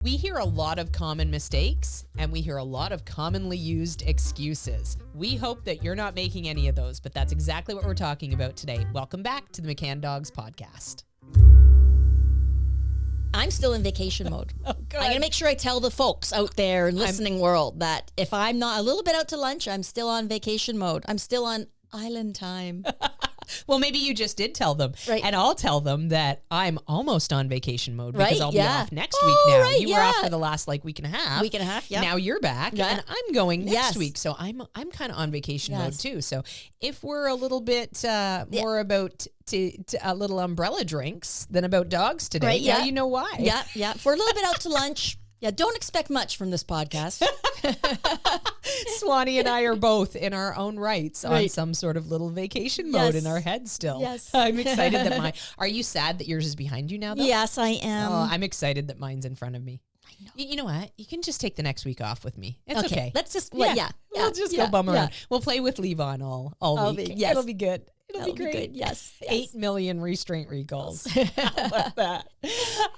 We hear a lot of common mistakes and we hear a lot of commonly used excuses. We hope that you're not making any of those, but that's exactly what we're talking about today. Welcome back to the McCann Dogs podcast. I'm still in vacation mode. Oh, good. I'm going to make sure I tell the folks out there in listening world that if I'm not a little bit out to lunch, I'm still on vacation mode. I'm still on island time. Well, maybe you just did tell them. Right. And I'll tell them that I'm almost on vacation mode because Right, I'll yeah. be off next week now. Right, You were off yeah. for the last week and a half. Week and a half, yeah. Now you're back Yeah. and I'm going next Yes. week. So I'm kind of on vacation mode Yes. too. So if we're a little bit more about to a little umbrella drinks than about dogs today, Right, yeah. you know why. Yeah. If we're a little bit out to lunch, don't expect much from this podcast. Swanee and I are both in our own rights on Right. some sort of little vacation mode Yes. in our head still. Yes. I'm excited that are you sad that yours is behind you now though? Yes, I am. Oh, I'm excited that mine's in front of me. I know. You know what? You can just take the next week off with me. It's okay. Let's just, We'll yeah, just yeah, go bum yeah. around. We'll play with Levon all I'll week. be- yes. It'll be good. It'll That'll be great. good. Yes. 8 million restraint recalls. How about that?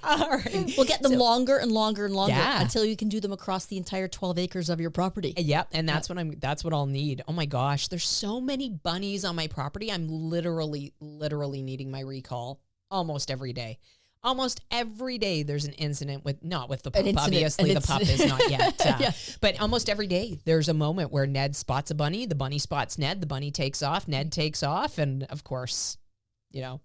All right. We'll get them longer and longer and longer Yeah. until you can do them across the entire 12 acres of your property. Yep, and that's what I'll need. Oh my gosh, there's so many bunnies on my property. I'm literally needing my recall almost every day. Almost every day there's an incident not with the pup. Obviously the pup is not yet. Yeah. But almost every day there's a moment where Ned spots a bunny, the bunny spots Ned, the bunny takes off, Ned takes off, and of course,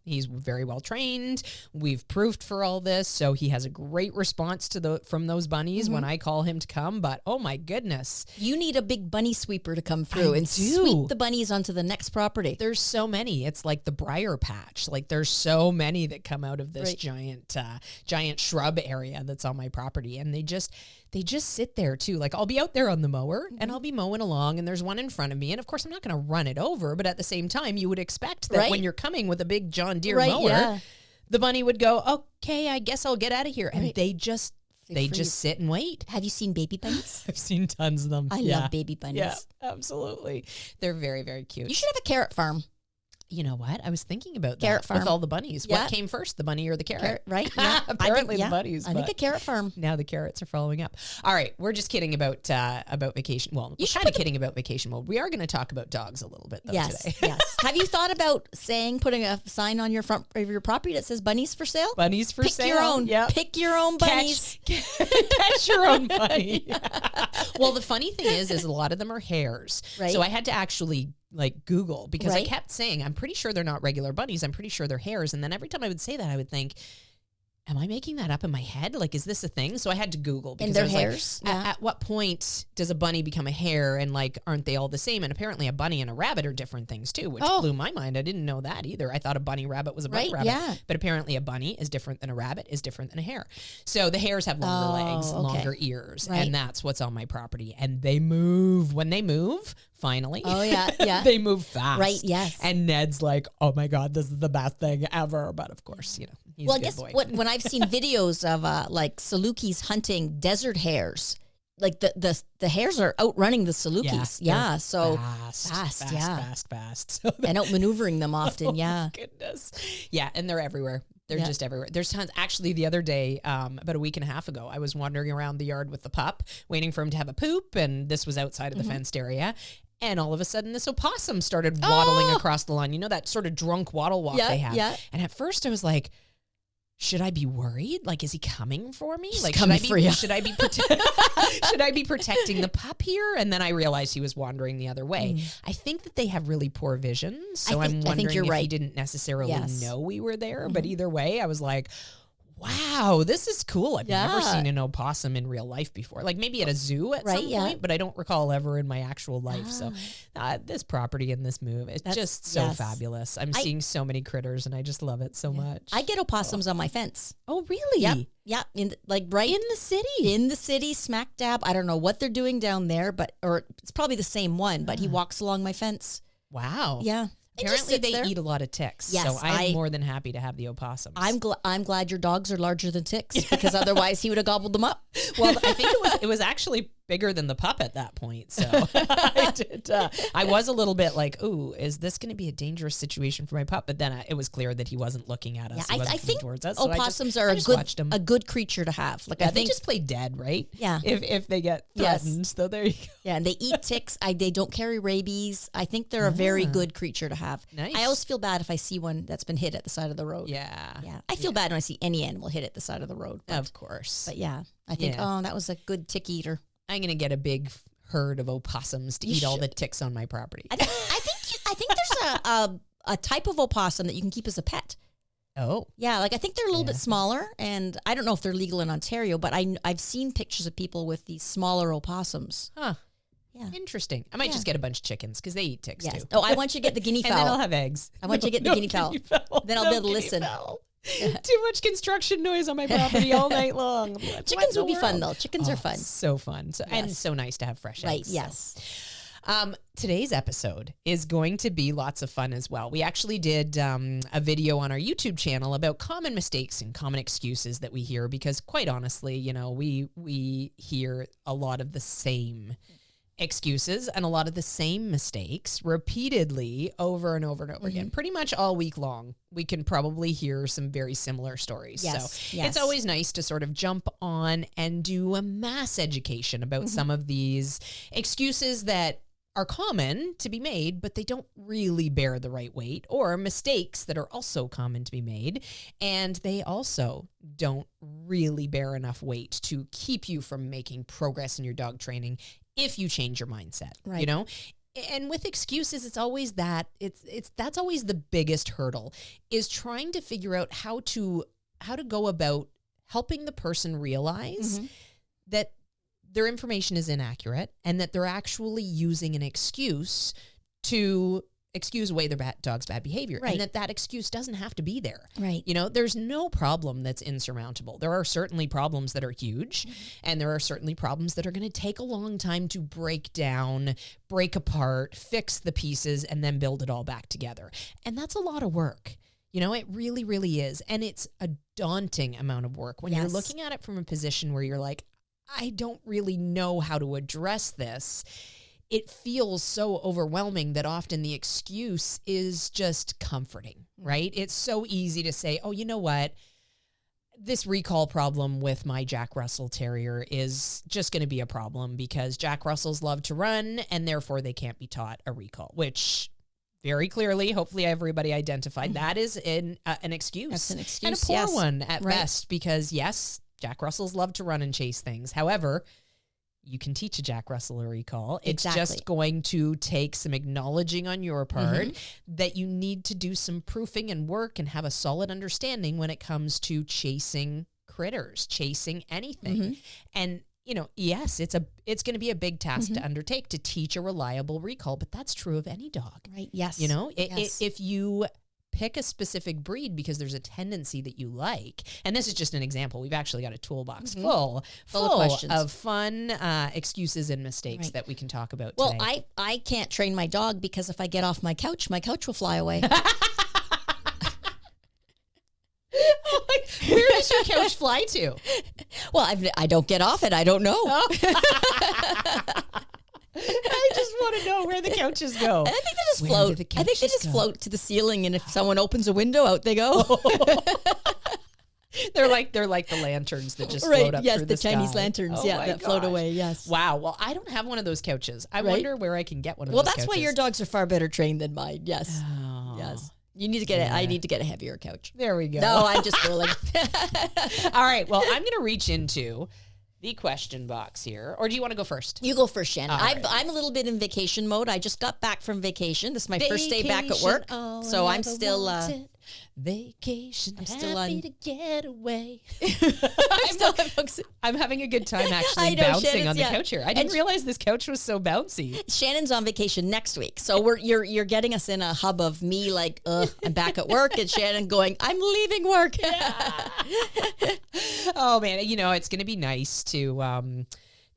he's very well trained. We've proofed for all this, so he has a great response from those bunnies when I call him to come. But oh my goodness, You need a big bunny sweeper to come through and sweep the bunnies onto the next property. there's so many. It's like the briar patch. Like there's so many that come out of this Right. giant shrub area that's on my property, and they just sit there too. Like I'll be out there on the mower and I'll be mowing along, and there's one in front of me, and of course I'm not going to run it over, but at the same time you would expect that Right. when you're coming with a big John Deere Right, mower, yeah. the bunny would go, okay, I guess I'll get out of here, and Right. they just sit and wait. Have you seen baby bunnies? I've seen tons of them. I love baby bunnies. Yeah, absolutely. They're very, very cute. You should have a carrot farm. You know what? I was thinking about Carrot that farm. with all the bunnies. Yeah. What came first, the bunny or the carrot? Right? Yeah. Apparently the bunnies. I think but a carrot farm. now the carrots are following up. All right, we're just kidding about vacation. Well, we're should kind of kidding about vacation mode. We are going to talk about dogs a little bit though Yes. today. Yes. Have you thought about putting a sign on your front of your property that says bunnies for sale? Bunnies for Pick sale. your own. Yep. Pick your own bunnies. Catch your own bunny. Well, the funny thing is a lot of them are hares. Right. So I had to actually Google because I Right. kept saying, I'm pretty sure they're not regular bunnies. I'm pretty sure they're hares. And then every time I would say that, I would think, am I making that up in my head? Like, is this a thing? So I had to Google because And they're I was like, hares? Yeah. at what point does a bunny become a hare? And aren't they all the same? And apparently a bunny and a rabbit are different things too, which Oh. blew my mind. I didn't know that either. I thought a bunny rabbit was a bunny Right, rabbit. yeah. But apparently a bunny is different than a rabbit is different than a hare. So the hares have longer legs, okay. longer ears, Right. and that's what's on my property. And they move. When they move, finally. Oh, yeah, yeah. They move fast. Right, yes. And Ned's like, oh my God, this is the best thing ever. But of course, he's Well, a I good guess boy. when I've seen videos of Salukis hunting desert hares, like the hares are outrunning the Salukis. Yeah, they're so fast, yeah. fast. So and outmaneuvering them often. Yeah. Goodness. Yeah, and they're everywhere. They're Yeah. just everywhere. There's tons. Actually, the other day, about a week and a half ago, I was wandering around the yard with the pup, waiting for him to have a poop, and this was outside of the fenced area. And all of a sudden, this opossum started waddling across the lawn. You know that sort of drunk waddle walk Yeah, they have? yeah. And at first, I was like, should I be worried? Like, is he coming for me? He's Like, coming for you. should I be should I be protecting the pup here? And then I realized he was wandering the other way. I think that they have really poor vision, so I'm wondering you're if he right. didn't necessarily Yes. know we were there. But either way, I was like, wow, this is cool. I've never Yeah. seen an opossum in real life before. Like maybe at a zoo at Right, some yeah. point, but I don't recall ever in my actual life. So this property and this move, it's just so yes. fabulous. I'm seeing so many critters and I just love it so much. I get opossums on my fence. Oh, really? Yep. Yeah. Right In the city? in the city, smack dab. I don't know what they're doing down there, or it's probably the same one, but he walks along my fence. Wow. Yeah. It just Apparently sits they there. eat a lot of ticks. Yes, so I'm I- more than happy to have the opossums. I'm glad your dogs are larger than ticks because otherwise he would have gobbled them up. well, I think it was actually bigger than the pup at that point. So I was a little bit like, ooh, is this going to be a dangerous situation for my pup? But then it was clear that he wasn't looking at us. Yeah, I think towards us, opossums are a good creature to have. Like, yeah, I think they just play dead, right? Yeah. If they get threatened. Yes. So there you go. Yeah, and they eat ticks. They don't carry rabies. I think they're a very good creature to have. Nice. I always feel bad if I see one that's been hit at the side of the road. Yeah. Yeah. I feel bad when I see any animal hit at the side of the road. Of course. But yeah, I think, oh, that was a good tick eater. I'm going to get a big herd of opossums to eat all the ticks on my property. I think there's a type of opossum that you can keep as a pet. Oh. Yeah, like I think they're a little bit smaller, and I don't know if they're legal in Ontario, but I've seen pictures of people with these smaller opossums. Huh. Yeah. Interesting. I might just get a bunch of chickens because they eat ticks too. Oh, I want you to get the guinea fowl. And then I'll have eggs. I want you to get the guinea fowl. Then I'll be able to listen. Too much construction noise on my property all night long. Chickens would be fun though. Chickens are fun. So fun. And so nice to have fresh eggs. Right, yes. Today's episode is going to be lots of fun as well. We actually did a video on our YouTube channel about common mistakes and common excuses that we hear because quite honestly, you know, we hear a lot of the same excuses and a lot of the same mistakes repeatedly over and over and over again. Pretty much all week long, we can probably hear some very similar stories. So it's always nice to sort of jump on and do a mass education about some of these excuses that are common to be made, but they don't really bear the right weight, or mistakes that are also common to be made, and they also don't really bear enough weight to keep you from making progress in your dog training if you change your mindset, you know? And with excuses, it's always that's always the biggest hurdle, is trying to figure out how to go about helping the person realize that their information is inaccurate and that they're actually using an excuse to excuse away their dog's bad behavior, and that excuse doesn't have to be there. Right. You know, there's no problem that's insurmountable. There are certainly problems that are huge, and there are certainly problems that are going to take a long time to break down, break apart, fix the pieces, and then build it all back together. And that's a lot of work. You know, it really, really is. And it's a daunting amount of work when you're looking at it from a position where you're like, I don't really know how to address this. It feels so overwhelming that often the excuse is just comforting, right? It's so easy to say, oh, you know what? This recall problem with my Jack Russell Terrier is just going to be a problem because Jack Russells love to run and therefore they can't be taught a recall, which very clearly, hopefully everybody identified that is an excuse. That's an excuse, and a poor one at best, because yes, Jack Russells love to run and chase things. However, you can teach a Jack Russell a recall. It's just going to take some acknowledging on your part that you need to do some proofing and work and have a solid understanding when it comes to chasing critters, chasing anything. And, you know, yes, it's going to be a big task to undertake to teach a reliable recall, but that's true of any dog. Right. Yes. You know, if you pick a specific breed because there's a tendency that you like. And this is just an example. We've actually got a toolbox full of questions, of fun excuses and mistakes that we can talk about today. Well, I can't train my dog because if I get off my couch will fly away. Where does your couch fly to? Well, I don't get off it. I don't know. I just want to know where the couches go. And I think they just float. I think they just float to the ceiling, and if someone opens a window, out they go. They're like the lanterns that just float up through the sky. Chinese lanterns, that float away. Yes. Wow. Well, I don't have one of those couches. I wonder where I can get one of those. Well, that's couches. why your dogs are far better trained than mine. Yes. Oh. Yes. You need to get it. I need to get a heavier couch. There we go. No, I'm just fooling. All right. Well, I'm going to reach into the question box here. Or do you want to go first? You go first, Shannon. Right. I'm a little bit in vacation mode. I just got back from vacation. This is my first day back at work. So I'm still vacation. I'm still happy to get away. I'm I'm having a good time actually bouncing on the couch here. I didn't realize this couch was so bouncy. Shannon's on vacation next week. So you're getting us in a hub of me like, I'm back at work, and Shannon going, I'm leaving work. Oh man, you know, it's going to be nice to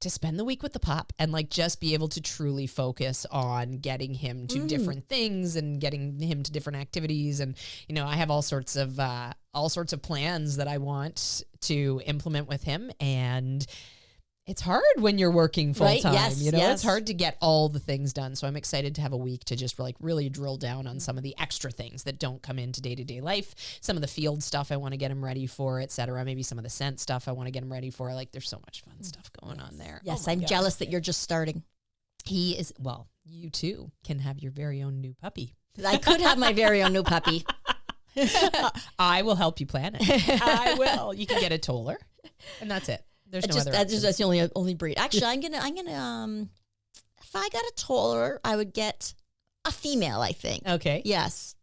spend the week with the pup and like just be able to truly focus on getting him to different things and getting him to different activities. And, you know, I have all sorts of plans that I want to implement with him. And It's hard when you're working full Right? time. Yes, You know, yes. it's hard to get all the things done. So I'm excited to have a week to just like really drill down on some of the extra things that don't come into day-to-day life. Some of the field stuff I want to get him ready for, et cetera. Maybe some of the scent stuff I want to get him ready for. Like there's so much fun stuff going on there. Yes, Oh my I'm gosh. jealous that you're just starting. He is, well, you too can have your very own new puppy. I could have my very own new puppy. I will help you plan it. I will. You can get a toller and that's it. There's no other options. That's the only breed. Actually, I'm gonna if I got a toller, I would get a female, I think. Okay. Yes.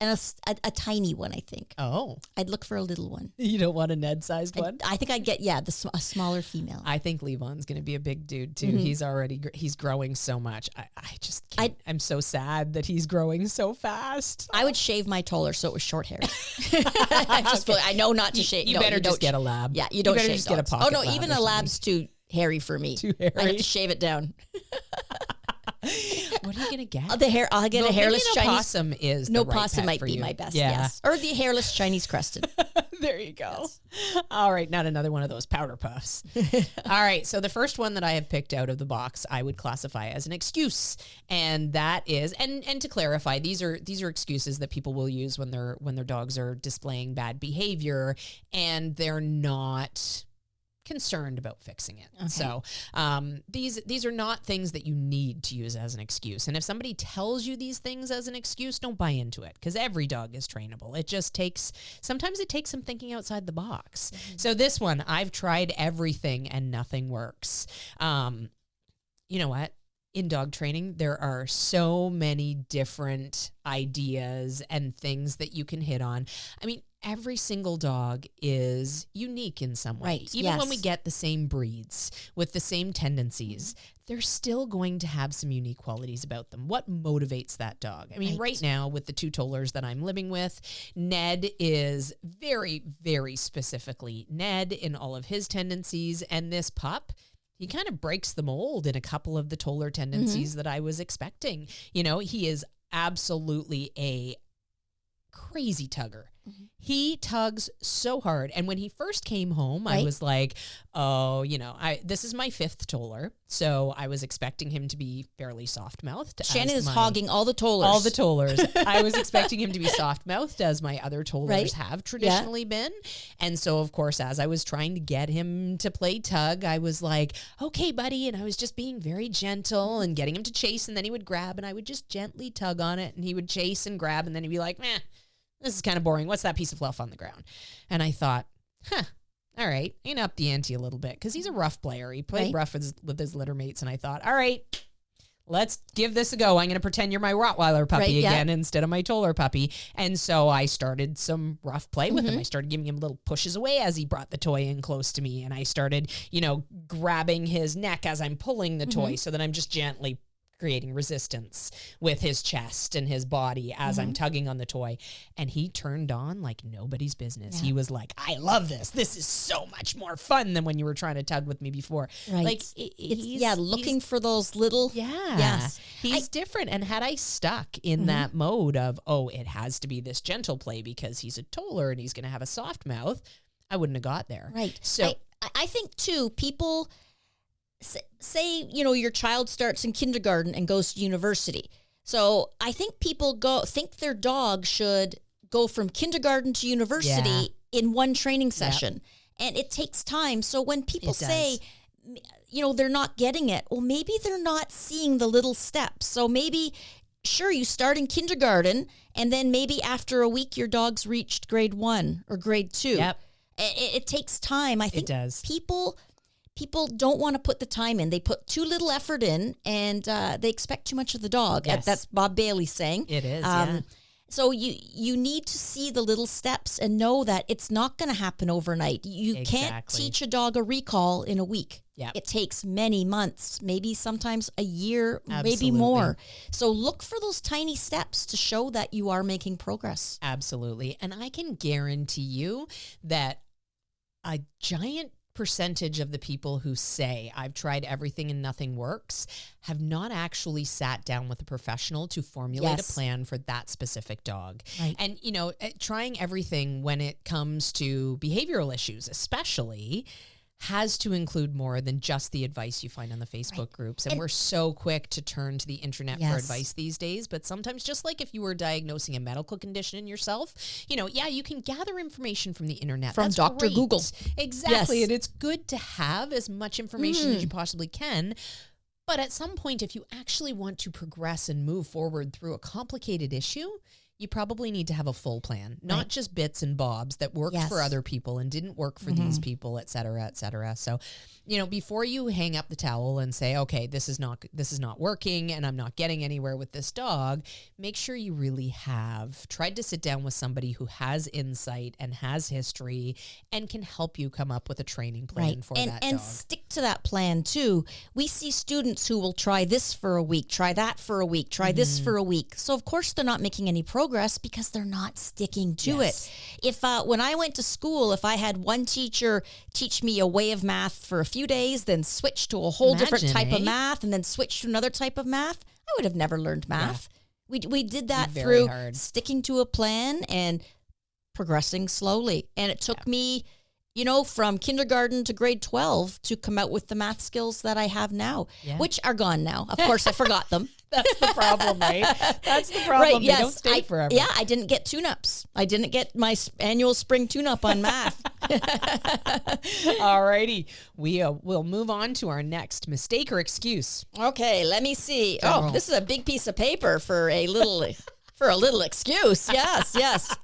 And a tiny one, I think. Oh. I'd look for a little one. You don't want a Ned-sized one? I think I'd get, a smaller female. I think Levon's going to be a big dude too. Mm-hmm. He's growing so much. I just can't. I'm so sad that he's growing so fast. I would shave my toller so it was short hair. I know not to shave. You better just get a lab. Yeah, you don't better shave just dogs. get a pocket Oh no, lab even or a something. lab's too hairy for me. Too I have hairy. to shave it down. What are you gonna get? The hair. I'll get No, a hairless maybe no Chinese. possum is No the right possum pet might for be you. my best. Yeah. Yes, or the hairless Chinese crested. There you go. All right, not another one of those powder puffs. All right, so the first one that I have picked out of the box, I would classify as an excuse, and that is, and to clarify, these are excuses that people will use when their dogs are displaying bad behavior, and they're not concerned about fixing it. Okay. So these are not things that you need to use as an excuse. And if somebody tells you these things as an excuse, don't buy into it, because every dog is trainable. It just sometimes it takes some thinking outside the box. So this one, I've tried everything and nothing works. You know what? In dog training, there are so many different ideas and things that you can hit on. I mean, every single dog is unique in some way. Right, Even when yes. we get the same breeds with the same tendencies, they're still going to have some unique qualities about them. What motivates that dog? I mean, right now with the two tollers that I'm living with, Ned is very, very specifically Ned in all of his tendencies, and this pup, he kind of breaks the mold in a couple of the toller tendencies that I was expecting. You know, he is absolutely a crazy tugger. He tugs so hard. And when he first came home, I was like, oh, you know, this is my fifth toller. So I was expecting him to be fairly soft-mouthed. Shannon is hogging all the tollers. All the tollers. I was expecting him to be soft-mouthed, as my other tollers have traditionally been. And so, of course, as I was trying to get him to play tug, I was like, okay, buddy. And I was just being very gentle and getting him to chase. And then he would grab and I would just gently tug on it. And he would chase and grab. And then he'd be like, meh, this is kind of boring. What's that piece of fluff on the ground? And I thought, all right, I'm going to up the ante a little bit, because he's a rough player. He played rough with his litter mates. And I thought, all right, let's give this a go. I'm going to pretend you're my Rottweiler puppy again instead of my Toller puppy. And so I started some rough play with him. I started giving him little pushes away as he brought the toy in close to me. And I started, grabbing his neck as I'm pulling the toy, so that I'm just gently creating resistance with his chest and his body as I'm tugging on the toy. And he turned on like nobody's business. He was like, I love this. This is so much more fun than when you were trying to tug with me before. Right. Like, looking for those little. Yeah. Yes. He's different. And had I stuck in that mode of, oh, it has to be this gentle play because he's a toller and he's going to have a soft mouth, I wouldn't have got there. Right. So I think too, people say, your child starts in kindergarten and goes to university. So I think people think their dog should go from kindergarten to university in one training session. And it takes time. So when people say, they're not getting it, well, maybe they're not seeing the little steps. So maybe, sure, you start in kindergarten, and then maybe after a week, your dog's reached grade 1 or grade 2. Yep. It takes time. I think it does. People don't want to put the time in. They put too little effort in, and they expect too much of the dog. Yes. That's Bob Bailey saying. It is, So you need to see the little steps and know that it's not going to happen overnight. You can't teach a dog a recall in a week. Yep. It takes many months, maybe sometimes a year, Absolutely. maybe more. So look for those tiny steps to show that you are making progress. Absolutely. And I can guarantee you that a giant percentage of the people who say I've tried everything and nothing works have not actually sat down with a professional to formulate a plan for that specific dog. Right. And, trying everything when it comes to behavioral issues, especially, has to include more than just the advice you find on the Facebook groups. And we're so quick to turn to the internet for advice these days. But sometimes, just like if you were diagnosing a medical condition in yourself, you can gather information from the internet. From That's Dr. great. Google. Exactly. Yes. And it's good to have as much information as you possibly can. But at some point, if you actually want to progress and move forward through a complicated issue, you probably need to have a full plan, not just bits and bobs that worked for other people and didn't work for these people, et cetera, et cetera. So, before you hang up the towel and say, okay, this is not working and I'm not getting anywhere with this dog, make sure you really have tried to sit down with somebody who has insight and has history and can help you come up with a training plan for that dog. And stick to that plan too. We see students who will try this for a week, try that for a week, try this for a week. So of course they're not making any progress because they're not sticking to it. If when I went to school, if I had one teacher teach me a way of math for a few days, then switch to a whole different type of math, and then switch to another type of math, I would have never learned math. We did that through sticking to a plan and progressing slowly. And it took me, from kindergarten to grade 12 to come out with the math skills that I have now, which are gone now. Of course, I forgot them. That's the problem, right? That's the problem. Right, yes. They don't stay forever. Yeah, I didn't get tune-ups. I didn't get my annual spring tune-up on math. All righty. We'll move on to our next mistake or excuse. Okay, let me see. Oh, this is a big piece of paper for a little excuse. Yes.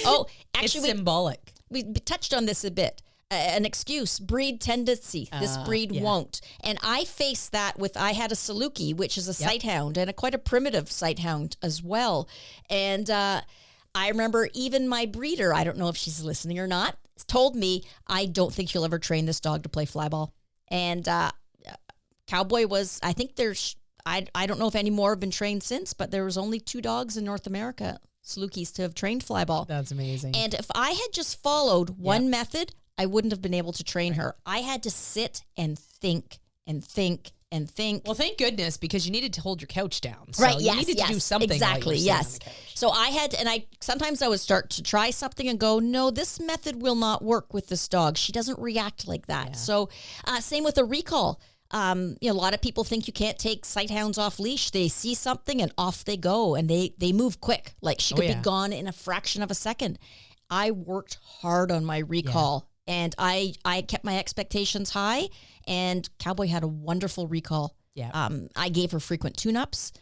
Oh, actually, it's symbolic. We touched on this a bit. An excuse, breed tendency. This breed won't. And I faced that I had a Saluki, which is a sight hound, and quite a primitive sight hound as well. And I remember even my breeder, I don't know if she's listening or not, told me, I don't think you'll ever train this dog to play fly ball. And Cowboy was, I think I don't know if any more have been trained since, but there was only 2 dogs in North America, Salukis, to have trained fly ball. That's amazing. And if I had just followed one method, I wouldn't have been able to train her. I had to sit and think and think and think. Well, thank goodness, because you needed to hold your couch down. So you needed to do something. Exactly, while you were sitting on the couch. So I had, sometimes I would start to try something and go, no, this method will not work with this dog. She doesn't react like that. Yeah. So same with a recall. A lot of people think you can't take sight hounds off leash. They see something and off they go, and they move quick. Like she could be gone in a fraction of a second. I worked hard on my recall, and I kept my expectations high, and Cowboy had a wonderful recall. Yeah. I gave her frequent tune-ups,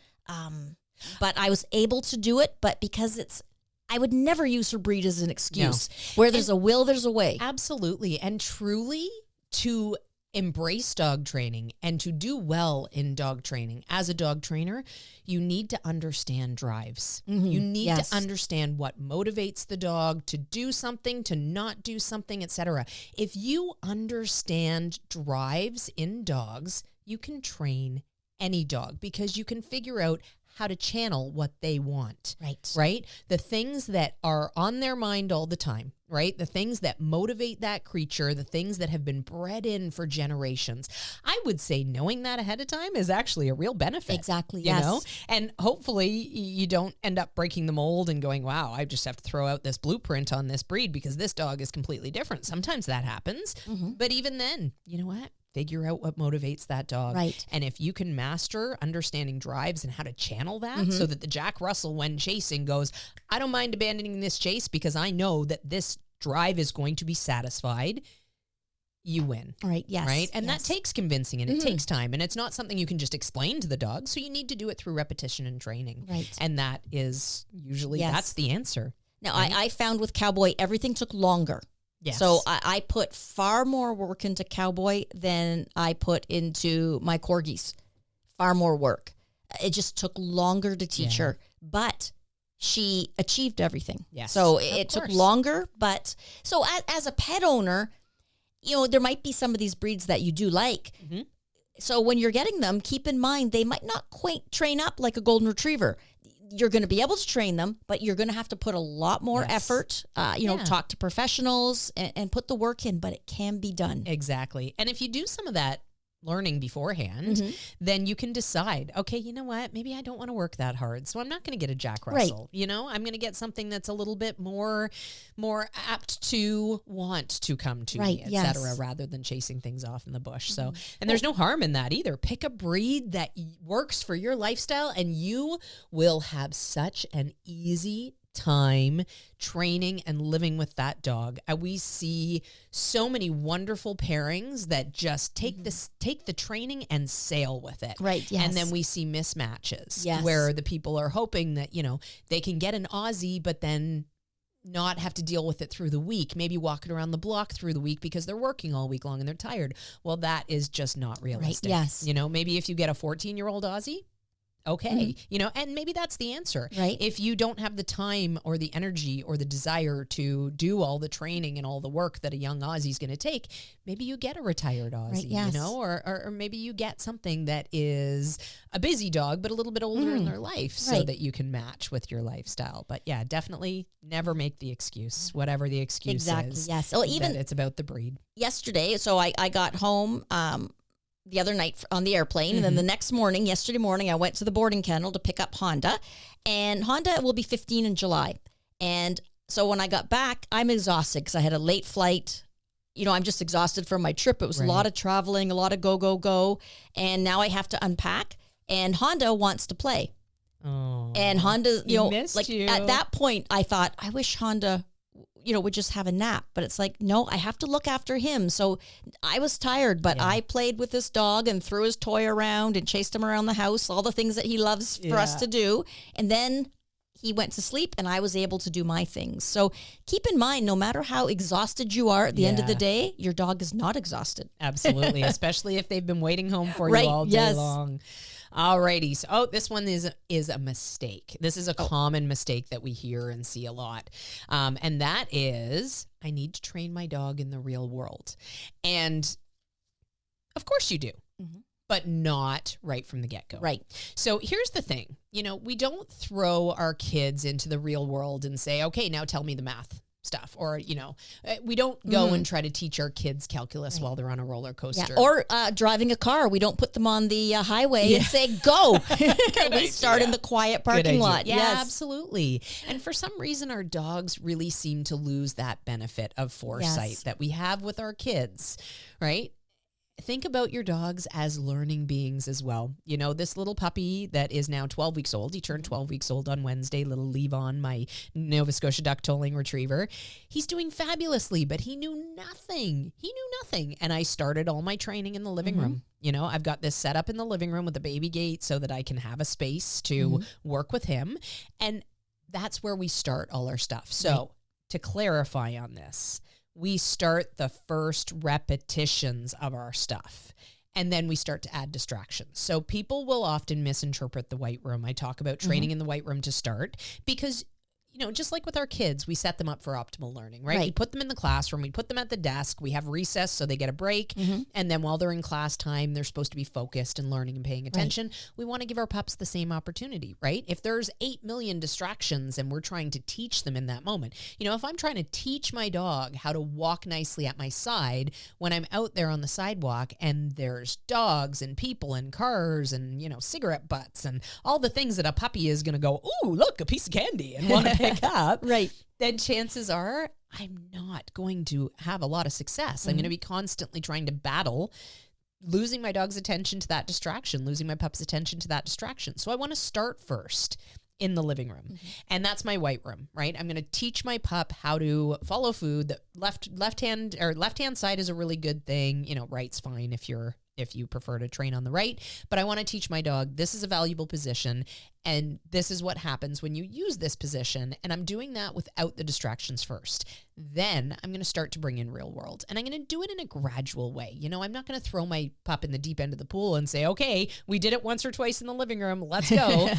but I was able to do it, but because I would never use her breed as an excuse. No. Where there's a will, there's a way. Absolutely. And truly, to embrace dog training and to do well in dog training as a dog trainer, you need to understand drives. You need to understand what motivates the dog to do something, to not do something, etc. If you understand drives in dogs, you can train any dog because you can figure out how to channel what they want. Right? The things that are on their mind all the time, right? The things that motivate that creature, the things that have been bred in for generations. I would say knowing that ahead of time is actually a real benefit. Exactly, you know? And hopefully you don't end up breaking the mold and going, wow, I just have to throw out this blueprint on this breed because this dog is completely different. Sometimes that happens. But even then, you know what? Figure out what motivates that dog. Right. And if you can master understanding drives and how to channel that so that the Jack Russell, when chasing, goes, I don't mind abandoning this chase because I know that this drive is going to be satisfied, you win. Right, yes. Right? And that takes convincing and it takes time. And it's not something you can just explain to the dog. So you need to do it through repetition and training. Right. And that is usually, that's the answer. Now, right? I found with Cowboy, everything took longer. Yes. So I put far more work into Cowboy than I put into my Corgis. Far more work. It just took longer to teach her, but she achieved everything. Yes. So it took longer, but so as a pet owner, there might be some of these breeds that you do like. So when you're getting them, keep in mind they might not quite train up like a golden retriever. You're going to be able to train them, but you're going to have to put a lot more effort, talk to professionals and put the work in, but it can be done. Exactly. And if you do some of that learning beforehand, then you can decide, okay, you know what? Maybe I don't want to work that hard. So I'm not going to get a Jack Russell. You know, I'm going to get something that's a little bit more apt to want to come to me, et cetera, rather than chasing things off in the bush. So, and there's no harm in that either. Pick a breed that works for your lifestyle and you will have such an easy time training and living with that dog. We see so many wonderful pairings that just take the training and sail with it. Right. Yes. And then we see mismatches where the people are hoping that, you know, they can get an Aussie, but then not have to deal with it through the week, maybe walking around the block through the week because they're working all week long and they're tired. Well, that is just not realistic. Right. Yes. You know, maybe if you get a 14-year-old Aussie, okay, you know, and maybe that's the answer. Right. If you don't have the time or the energy or the desire to do all the training and all the work that a young Aussie is going to take, maybe you get a retired Aussie, you know, or maybe you get something that is a busy dog, but a little bit older in their life so that you can match with your lifestyle. But yeah, definitely never make the excuse, whatever the excuse is. Yes. So even it's about the breed. Yesterday, so I got home, the other night on the airplane. And then the next morning, yesterday morning, I went to the boarding kennel to pick up Honda. And Honda will be 15 in July. And so when I got back, I'm exhausted because I had a late flight. You know, I'm just exhausted from my trip. It was a lot of traveling, a lot of go. And now I have to unpack. And Honda wants to play. Oh, and Honda, you know, like you. At that point, I thought, I wish Honda, you know, would just have a nap. But it's like, no, I have to look after him. So I was tired, but I played with this dog and threw his toy around and chased him around the house, all the things that he loves for us to do. And then he went to sleep and I was able to do my things. So keep in mind, no matter how exhausted you are at the end of the day, your dog is not exhausted. Absolutely. Especially if they've been waiting home for you all day long. Alrighty. So, this one is a mistake. This is a common mistake that we hear and see a lot. And that is, I need to train my dog in the real world. And of course you do, but not right from the get-go. Right. So here's the thing. You know, we don't throw our kids into the real world and say, okay, now tell me the math stuff. Or, you know, we don't go and try to teach our kids calculus while they're on a roller coaster. Yeah. Or driving a car. We don't put them on the highway and say, go. We start in the quiet parking lot. Yeah, yes. absolutely. And for some reason, our dogs really seem to lose that benefit of foresight that we have with our kids, right? Think about your dogs as learning beings as well. You know, this little puppy that is now 12 weeks old, he turned 12 weeks old on Wednesday, little Levon, my Nova Scotia duck tolling retriever. He's doing fabulously, but he knew nothing. And I started all my training in the living room. You know, I've got this set up in the living room with a baby gate so that I can have a space to work with him. And that's where we start all our stuff. So to clarify on this, we start the first repetitions of our stuff, and then we start to add distractions. So people will often misinterpret the white room. I talk about training in the white room to start because, you know, just like with our kids, we set them up for optimal learning, right? We put them in the classroom, we put them at the desk, we have recess so they get a break. And then while they're in class time, they're supposed to be focused and learning and paying attention. We want to give our pups the same opportunity, right? If there's 8 million distractions and we're trying to teach them in that moment, you know, if I'm trying to teach my dog how to walk nicely at my side when I'm out there on the sidewalk and there's dogs and people and cars and, you know, cigarette butts and all the things that a puppy is going to go, ooh, look, a piece of candy, and want to pick up, then chances are I'm not going to have a lot of success. I'm going to be constantly trying to battle losing my dog's attention to that distraction, losing my pup's attention to that distraction. So I want to start first in the living room. And that's my white room, right? I'm going to teach my pup how to follow food. The left hand side is a really good thing. You know, right's fine if you prefer to train on the right, but I want to teach my dog this is a valuable position and this is what happens when you use this position, and I'm doing that without the distractions first. Then I'm going to start to bring in real world, and I'm going to do it in a gradual way. You know, I'm not going to throw my pup in the deep end of the pool and say, okay, we did it once or twice in the living room, let's go.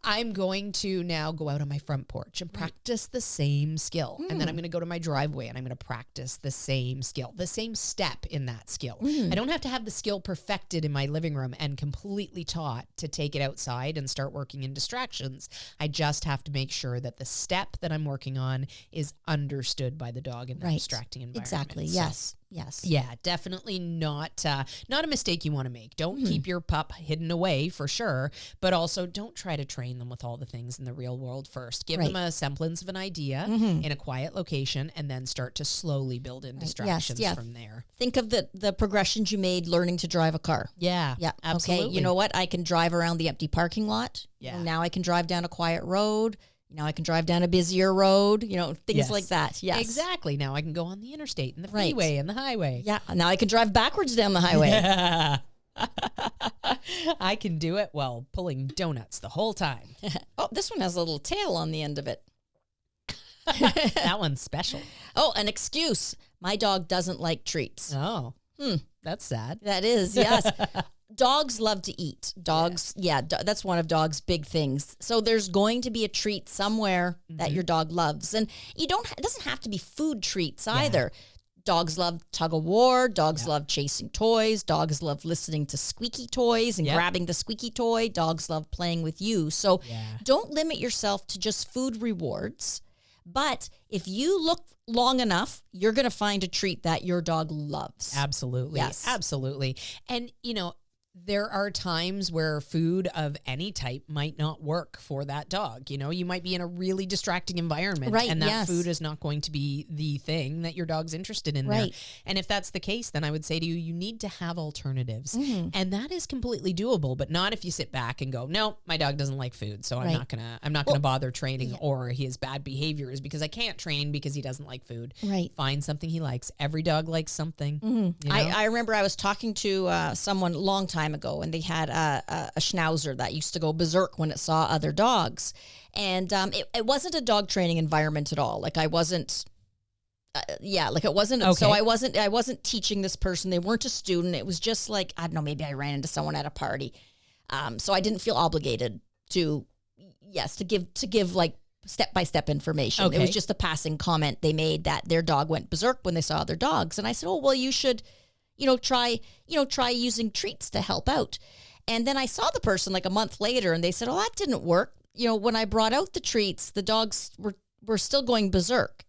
I'm going to now go out on my front porch and practice the same skill. And then I'm going to go to my driveway and I'm going to practice the same skill, the same step in that skill. I don't have to have the skill perfected in my living room and completely taught to take it outside and start working in distractions. I just have to make sure that the step that I'm working on is understood by the dog in that distracting environment. Exactly. So, yes. Yes. Yeah, definitely not not a mistake you want to make. Don't keep your pup hidden away for sure, but also don't try to train them with all the things in the real world first. Give them a semblance of an idea in a quiet location and then start to slowly build in distractions from there. Think of the progressions you made learning to drive a car. Yeah, absolutely. Okay, you know what? I can drive around the empty parking lot. Yeah. Now I can drive down a quiet road. Now I can drive down a busier road, things like that. Yes. Exactly. Now I can go on the interstate and the freeway and the highway. Yeah. Now I can drive backwards down the highway. Yeah. I can do it while pulling donuts the whole time. Oh, this one has a little tail on the end of it. That one's special. Oh, an excuse. My dog doesn't like treats. Oh, that's sad. That is, yes. Dogs love to eat. Dogs, that's one of dogs' big things. So there's going to be a treat somewhere that your dog loves. And it doesn't have to be food treats either. Dogs love tug of war. Dogs love chasing toys. Dogs love listening to squeaky toys and grabbing the squeaky toy. Dogs love playing with you. So don't limit yourself to just food rewards. But if you look long enough, you're going to find a treat that your dog loves. Absolutely. Yes. Absolutely. And, there are times where food of any type might not work for that dog. You might be in a really distracting environment and that food is not going to be the thing that your dog's interested in there. And if that's the case, then I would say to you, you need to have alternatives. And that is completely doable, but not if you sit back and go, no, my dog doesn't like food. So I'm not going to bother training or he has bad behaviors because I can't train because he doesn't like food. Right. Find something he likes. Every dog likes something. I remember I was talking to someone a long time ago, and they had a schnauzer that used to go berserk when it saw other dogs, and it wasn't a dog training environment at all. Like I wasn't, it wasn't. Okay. So I wasn't teaching this person. They weren't a student. It was just like, I don't know, maybe I ran into someone at a party, so I didn't feel obligated to give like step-by-step information. Okay. It was just a passing comment they made that their dog went berserk when they saw other dogs, and I said, oh well, you should try using treats to help out. And then I saw the person like a month later and they said, oh, that didn't work. When I brought out the treats, the dogs were still going berserk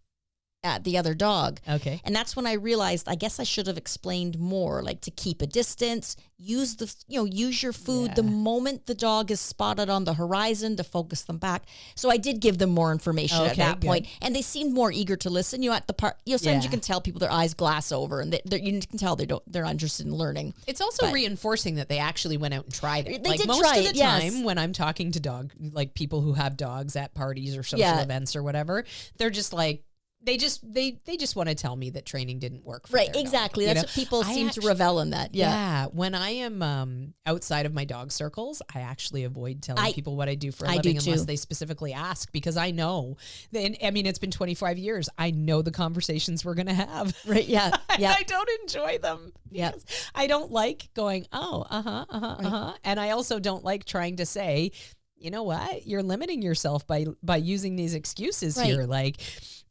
at the other dog. Okay. And that's when I realized, I guess I should have explained more, like to keep a distance, use your food the moment the dog is spotted on the horizon to focus them back. So I did give them more information at that point, and they seemed more eager to listen. At the part, sometimes you can tell people their eyes glass over, and you can tell they're not interested in learning. It's also reinforcing that they actually went out and tried it. They did most try of the it, time when I'm talking to people who have dogs at parties or social events or whatever, they're just like, They just want to tell me that training didn't work for their exactly. dog, That's what people seem to revel in that. Yeah. When I am outside of my dog circles, I actually avoid telling people what I do for a living unless they specifically ask, because I know. It's been 25 years. I know the conversations we're going to have. Right. Yeah. Yeah. I don't enjoy them. Yeah. I don't like going, and I also don't like trying to say, you know what? You're limiting yourself by using these excuses here. Like,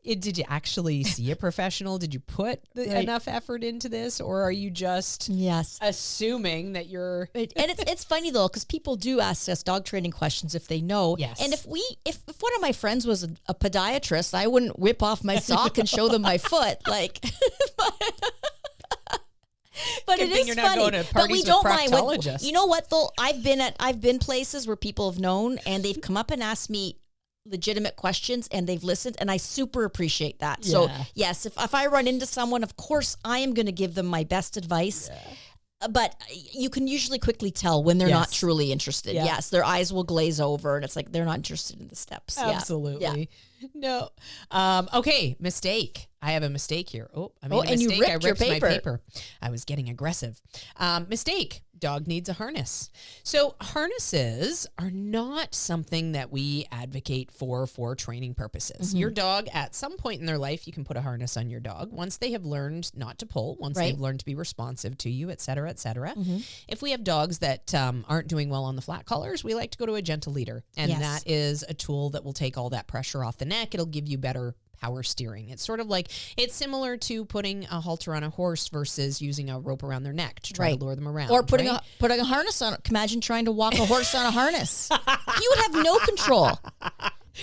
did you actually see a professional? Did you put enough effort into this, or are you just assuming that you're? And it's funny though, because people do ask us dog training questions if they know. Yes. And if one of my friends was a podiatrist, I wouldn't whip off my sock and show them my foot, like. But Good it thing is you're funny. Not going to parties but we don't with mind. proctologists. You know what though? I've been places where people have known and they've come up and asked me legitimate questions and they've listened, and I super appreciate that. Yeah. So yes, if I run into someone, of course I am going to give them my best advice. Yeah. But you can usually quickly tell when they're not truly interested. Yeah. Yes, their eyes will glaze over and it's like they're not interested in the steps. Absolutely. Yeah. No. Okay, mistake. I have a mistake here. Oh, I made a mistake. And you ripped your my paper. I was getting aggressive. Mistake. Dog needs a harness. So harnesses are not something that we advocate for training purposes. Mm-hmm. Your dog, at some point in their life, you can put a harness on your dog once they have learned not to pull, once they've learned to be responsive to you, et cetera, et cetera. Mm-hmm. If we have dogs that aren't doing well on the flat collars, we like to go to a gentle leader. And that is a tool that will take all that pressure off the neck. It'll give you better power steering. It's sort of like, it's similar to putting a halter on a horse versus using a rope around their neck to try to lure them around. Or putting a harness on. Imagine trying to walk a horse on a harness. You would have no control.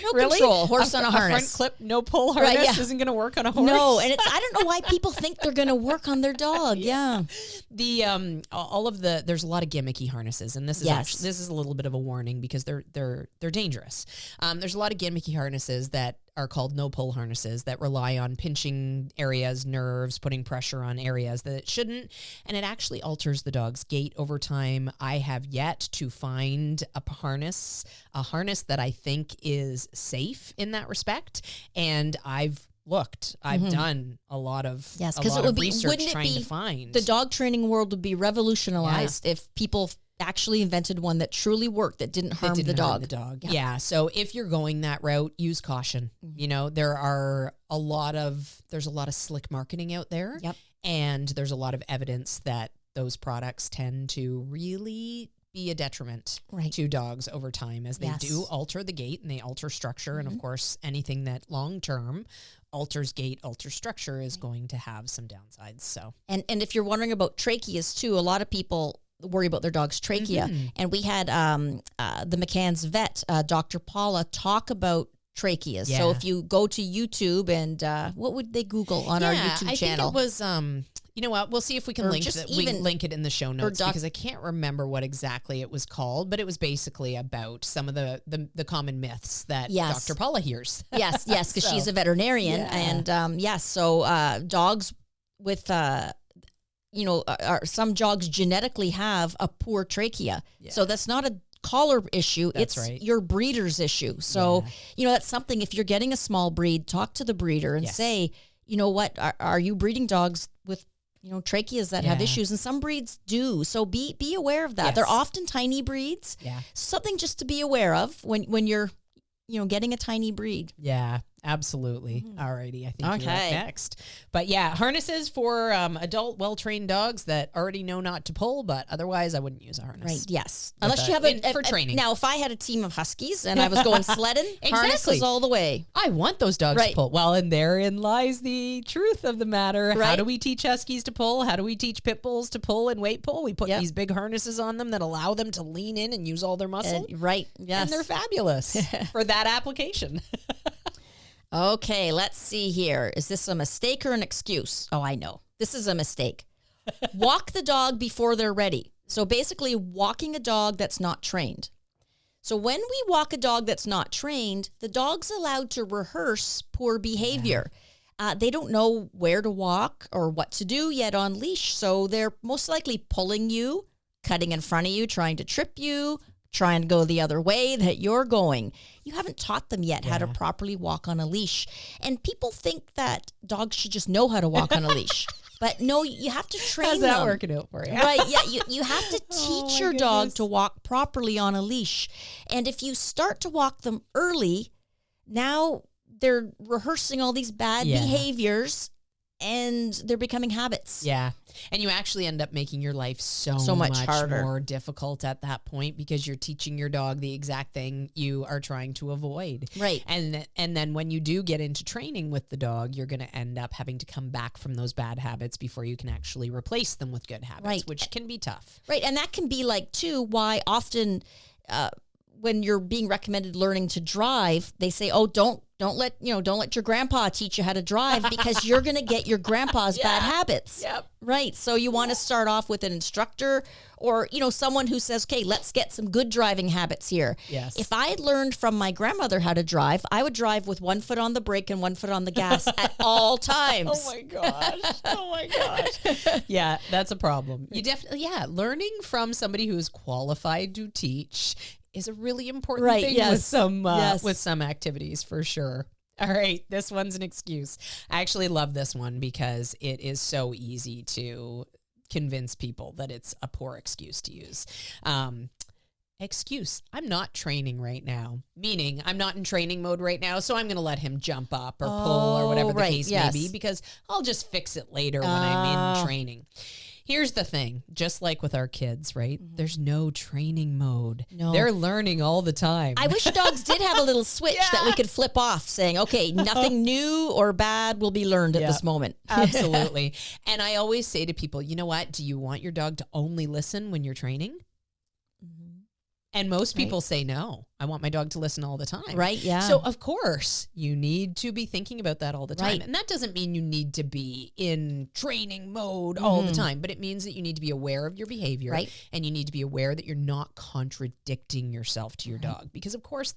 No Really? control. Horse on a harness. front clip, no pull harness Right, yeah. isn't going to work on a horse. No, and I don't know why people think they're going to work on their dog. Yeah. The all of the there's a lot of gimmicky harnesses, and this is Yes. this is a little bit of a warning because they're dangerous. There's a lot of gimmicky harnesses that are called no pull harnesses that rely on pinching areas, nerves, putting pressure on areas that it shouldn't, and it actually alters the dog's gait over time. I have yet to find a harness that I think is safe in that respect, and I've looked. I've done a lot of Yes, because it would be, research wouldn't it trying be, to find the dog training world would be revolutionized if people actually invented one that truly worked, that didn't harm the dog. Yeah. So if you're going that route, use caution. You know, there's a lot of slick marketing out there. Yep. And there's a lot of evidence that those products tend to really be a detriment to dogs over time, as they do alter the gait and they alter structure. And of course, anything that long-term alters gait, alters structure is going to have some downsides. So, and if you're wondering about tracheas too, a lot of people worry about their dog's trachea. And we had the McCann's vet, Dr. Paula, talk about tracheas. Yeah. So if you go to YouTube and what would they Google on our YouTube channel? I think it was, you know what? We'll see if we can link it in the show notes, because I can't remember what exactly it was called, but it was basically about some of the common myths that Dr. Paula hears. Yes, because she's a veterinarian. And so dogs with some dogs genetically have a poor trachea. Yeah. So that's not a collar issue. It's your breeder's issue. So, that's something, if you're getting a small breed, talk to the breeder and say, you know what, are you breeding dogs with, tracheas that have issues? And some breeds do. So be aware of that. Yes. They're often tiny breeds. Yeah. Something just to be aware of when you're, getting a tiny breed. Yeah. Absolutely. Alrighty. I think you're up next. But yeah, harnesses for adult, well-trained dogs that already know not to pull, but otherwise I wouldn't use a harness. Right. Yes. Unless you have for training. Now, if I had a team of huskies and I was going sledding, harnesses all the way. I want those dogs to pull. Well, and therein lies the truth of the matter. Right. How do we teach huskies to pull? How do we teach pit bulls to pull and weight pull? We put these big harnesses on them that allow them to lean in and use all their muscle. Right. Yes. And they're fabulous for that application. Okay, let's see here. Is this a mistake or an excuse? Oh, I know. This is a mistake. Walk the dog before they're ready. So basically, walking a dog that's not trained. So when we walk a dog that's not trained, the dog's allowed to rehearse poor behavior. They don't know where to walk or what to do yet on leash. So they're most likely pulling you, cutting in front of you, trying to trip you, trying to go the other way that you're going. You haven't taught them yet how to properly walk on a leash. And people think that dogs should just know how to walk on a leash. But no, you have to train them. How's that working out for you? Right, yeah. You have to teach your dog to walk properly on a leash. And if you start to walk them early, now they're rehearsing all these bad behaviors, and they're becoming habits. Yeah. And you actually end up making your life so much harder, more difficult at that point, because you're teaching your dog the exact thing you are trying to avoid. Right. And then when you do get into training with the dog, you're going to end up having to come back from those bad habits before you can actually replace them with good habits, which can be tough. Right. And that can be like, too, why often when you're being recommended learning to drive, they say, oh, don't let your grandpa teach you how to drive, because you're going to get your grandpa's bad habits. Yep. Right. So you want to start off with an instructor or, someone who says, okay, let's get some good driving habits here. Yes. If I had learned from my grandmother how to drive, I would drive with one foot on the brake and one foot on the gas at all times. Oh my gosh. Oh my gosh. Yeah, that's a problem. You definitely, learning from somebody who is qualified to teach is a really important thing with some activities, for sure. All right, this one's an excuse. I actually love this one because it is so easy to convince people that it's a poor excuse to use. Excuse, I'm not training right now, meaning I'm not in training mode right now, so I'm going to let him jump up or pull or whatever the case may be, because I'll just fix it later when I'm in training. Here's the thing, just like with our kids, right? Mm-hmm. There's no training mode. No. They're learning all the time. I wish dogs did have a little switch that we could flip off, saying, okay, nothing new or bad will be learned at this moment. Absolutely. And I always say to people, you know what? Do you want your dog to only listen when you're training? And most people say no. I want my dog to listen all the time. Right, yeah. So, of course, you need to be thinking about that all the time. Right. And that doesn't mean you need to be in training mode all the time, but it means that you need to be aware of your behavior. Right. And you need to be aware that you're not contradicting yourself to your dog. Because, of course,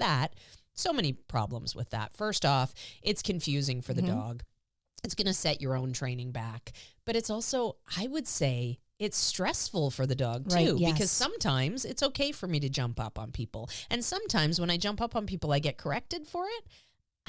so many problems with that. First off, it's confusing for the dog. It's going to set your own training back. But it's also, I would say, it's stressful for the dog too, because sometimes it's okay for me to jump up on people. And sometimes when I jump up on people, I get corrected for it.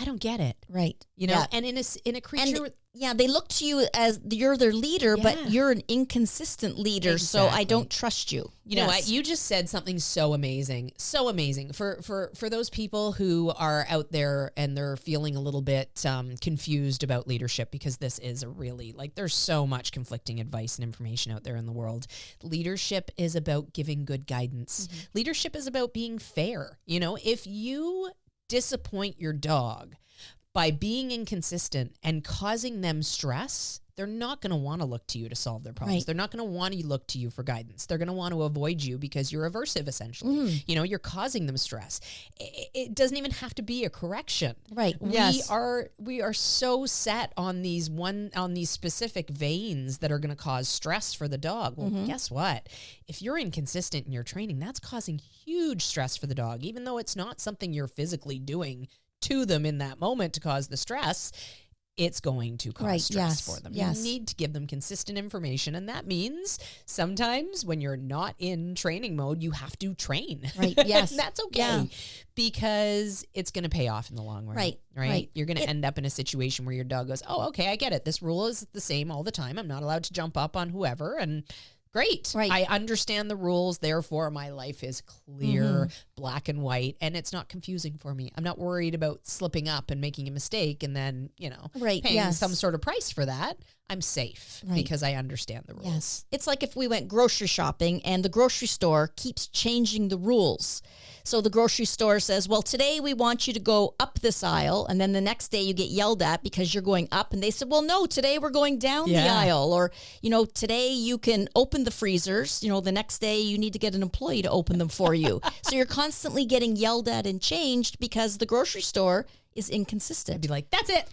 I don't get it. Right. You know, and in a creature. They look to you as you're their leader, but you're an inconsistent leader. So I don't trust you. You know what? You just said something so amazing. So amazing. For those people who are out there and they're feeling a little bit confused about leadership, because this is a really, there's so much conflicting advice and information out there in the world. Leadership is about giving good guidance. Leadership is about being fair. You know, if you disappoint your dog by being inconsistent and causing them stress, they're not going to want to look to you to solve their problems. Right. They're not going to want to look to you for guidance. They're going to want to avoid you because you're aversive, essentially. You know, you're causing them stress. It doesn't even have to be a correction. Right. We are so set on these specific veins that are going to cause stress for the dog. Well, guess what? If you're inconsistent in your training, that's causing huge stress for the dog, even though it's not something you're physically doing to them in that moment to cause the stress. It's going to cause stress for them. You need to give them consistent information. And that means sometimes when you're not in training mode, you have to train. Right. Yes. And that's okay because it's going to pay off in the long run. Right. You're going to end up in a situation where your dog goes, oh, okay, I get it. This rule is the same all the time. I'm not allowed to jump up on whoever. And great. Right. I understand the rules. Therefore, my life is clear, black and white, and it's not confusing for me. I'm not worried about slipping up and making a mistake and then, paying some sort of price for that. I'm safe because I understand the rules. Yes. It's like if we went grocery shopping and the grocery store keeps changing the rules. So the grocery store says, well, today we want you to go up this aisle. And then the next day you get yelled at because you're going up. And they said, well, no, today we're going down the aisle. Or, today you can open the freezers. The next day you need to get an employee to open them for you. So you're constantly getting yelled at and changed because the grocery store is inconsistent. I'd be like, that's it.